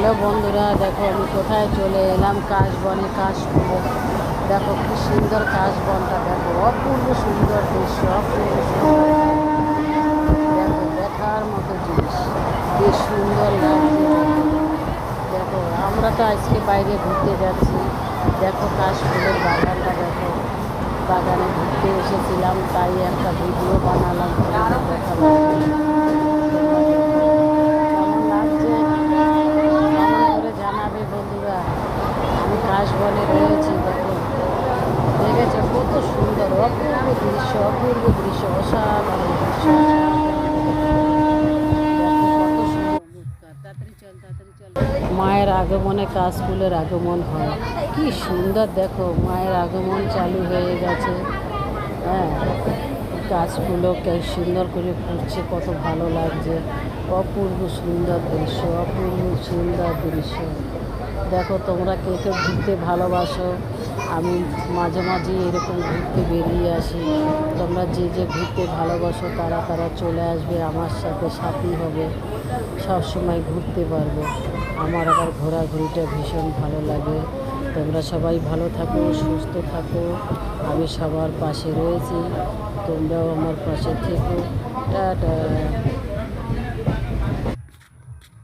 Hello বন্ধুরা, দেখো আমি কোথায় চলে এলাম। কাশবনে, কাশফুলে। দেখো কি সুন্দর কাশবনটা, দেখো অপূর্ব সুন্দর দৃশ্য, অপূর্ব সুন্দর। দেখো দেখার মতো জিনিস, বেশ সুন্দর লাগছে। দেখো আমরা তো আজকে বাইরে ঘুরতে যাচ্ছি। দেখো কাশফুলের বাগানটা, দেখো বাগানে ঘুরতে এসেছিলাম, তাই একটা ভিডিও বানালাম, তোমাদের দেখালাম। তোমরা দেখো কেমন লাগছে, কমেন্ট করে জানাবে বন্ধুরা। আমি কাশবনে রয়েছি, দেখো দেখেছো কত সুন্দর অপূর্ব দৃশ্য, অপূর্ব দৃশ্য, অসাধারণ দৃশ্য। দেখো কত সুন্দর। তাড়াতাড়ি চল, তাড়াতাড়ি চল। মায়ের আগমনে কাশফুলের আগমন হয়, কি সুন্দর। দেখো মায়ের আগমন চালু হয়ে গেছে। হ্যাঁ, গাছগুলো সুন্দর করে ফুটছে, কত ভালো লাগছে। অপূর্ব সুন্দর দৃশ্য, অপূর্ব সুন্দর দৃশ্য। দেখো তোমরা কে কে ঘুরতে ভালোবাসো। আমি মাঝে মাঝে এরকম ঘুরতে বেরিয়ে আসি। তোমরা যে যে ঘুরতে ভালোবাসো তারা তারা চলে আসবে, আমার সাথে সাথী হবে, সব সময় ঘুরতে পারবো। আমার আবার ঘোরাঘুরিটা ভীষণ ভালো লাগে। তোমরা সবাই ভালো থাকো, সুস্থ থাকো। আমি সবার পাশে রয়েছি, তোমরাও আমার পাশে থেকো। টাটা।